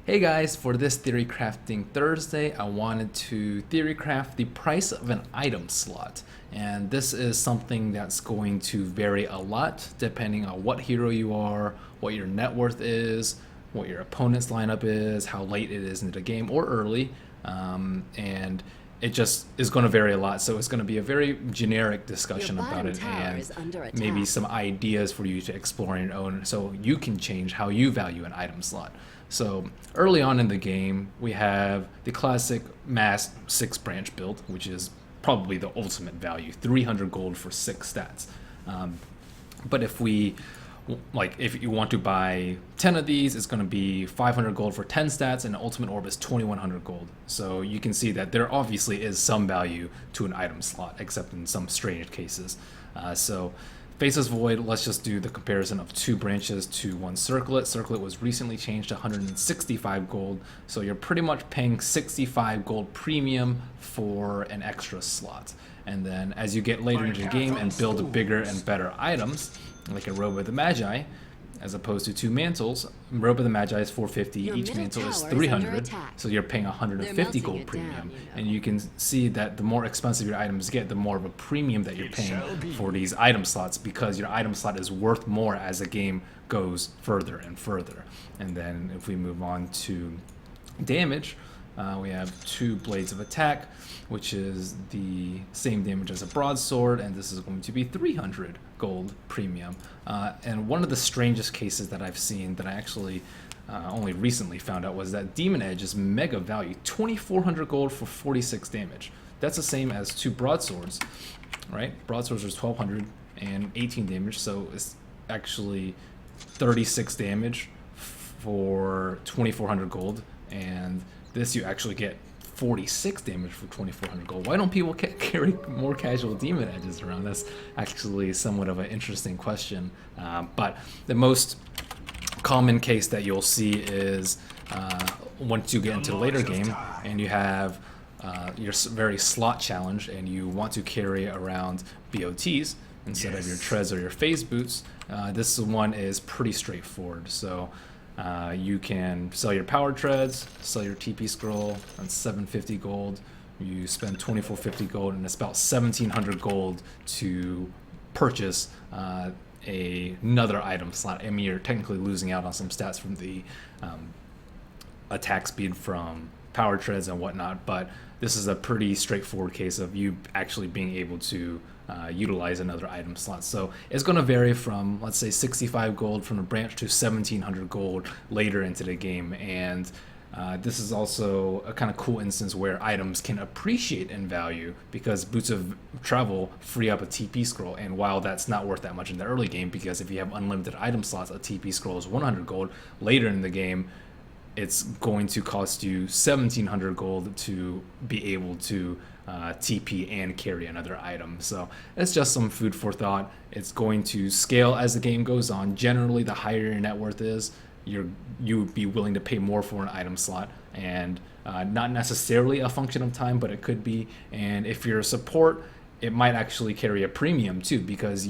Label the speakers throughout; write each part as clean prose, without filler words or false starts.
Speaker 1: Hey guys, for this Theory Crafting Thursday, I wanted to theory craft the price of an item slot. And this is something that's going to vary a lot depending on what hero you are, what your net worth is, what your opponent's lineup is, how late it is into the game or early. And it just is going to vary a lot. So it's going to be a very generic discussion about it and maybe some ideas for you to explore on your own so you can change how you value an item slot. So early on in the game, we have the classic mass 6 branch build, which is probably the ultimate value, 300 gold for 6 stats. But if you want to buy 10 of these, it's going to be 500 gold for 10 stats, and the ultimate orb is 2100 gold. So you can see that there obviously is some value to an item slot, except in some strange cases. So Faceless Void, let's just do the comparison of 2 branches to 1 circlet. Circlet was recently changed to 165 gold, so you're pretty much paying 65 gold premium for an extra slot. And then as you get later into the game and build bigger and better items, like a Robe of the Magi, as opposed to 2 mantles, Robe of the Magi is 450, each mantle is 300, so you're paying 150 gold premium. And you can see that the more expensive your items get, the more of a premium that you're paying for these item slots, because your item slot is worth more as the game goes further and further. And then if we move on to damage, we have 2 blades of attack, which is the same damage as a broadsword, and this is going to be 300 gold premium. And one of the strangest cases that I've seen that I actually only recently found out was that Demon Edge is mega value, 2400 gold for 46 damage. That's the same as 2 broadswords, right? Broadswords are 1200 and 18 damage, so it's actually 36 damage for 2400 gold, and this you actually get 46 damage for 2400 gold. Why don't people carry more casual demon edges around? That's actually somewhat of an interesting question. But the most common case that you'll see is once you get into the later game and you have your very slot challenge and you want to carry around BOTs instead of your treads or your phase boots. This one is pretty straightforward. So you can sell your power treads, sell your TP scroll, that's 750 gold. You spend 2450 gold, and it's about 1700 gold to purchase another item slot. I mean, you're technically losing out on some stats from the attack speed from power treads and whatnot, but this is a pretty straightforward case of you actually being able to utilize another item slot. So it's going to vary from, let's say, 65 gold from a branch to 1700 gold later into the game. And this is also a kind of cool instance where items can appreciate in value because Boots of Travel free up a TP scroll. And while that's not worth that much in the early game, because if you have unlimited item slots, a TP scroll is 100 gold. Later in the game, it's going to cost you 1700 gold to be able to TP and carry another item. So it's just some food for thought. It's going to scale as the game goes on. Generally, the higher your net worth is, you would be willing to pay more for an item slot, and not necessarily a function of time, but it could be. And if you're a support, it might actually carry a premium too, because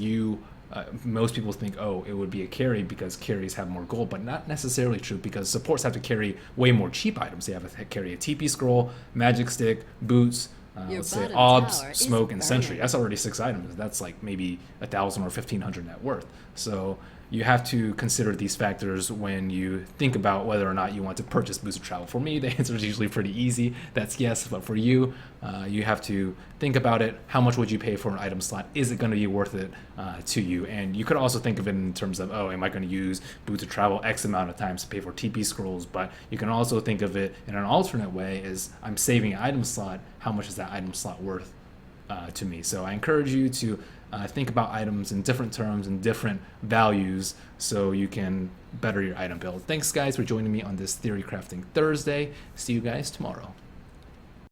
Speaker 1: most people think, oh, it would be a carry because carries have more gold, but not necessarily true, because supports have to carry way more cheap items. They have to carry a TP scroll, magic stick, boots, let's say obs, smoke, and sentry. That's already 6 items. That's like maybe 1,000 or 1,500 net worth. So you have to consider these factors when you think about whether or not you want to purchase Boots of Travel. For me, the answer is usually pretty easy. That's yes, but for you, you have to think about it. How much would you pay for an item slot? Is it going to be worth it to you? And you could also think of it in terms of, oh, am I going to use Boots of Travel X amount of times to pay for TP scrolls? But you can also think of it in an alternate way, is I'm saving an item slot. How much is that item slot worth to me? So I encourage you to think about items in different terms and different values so you can better your item build. Thanks guys for joining me on this Theory Crafting Thursday. See you guys tomorrow.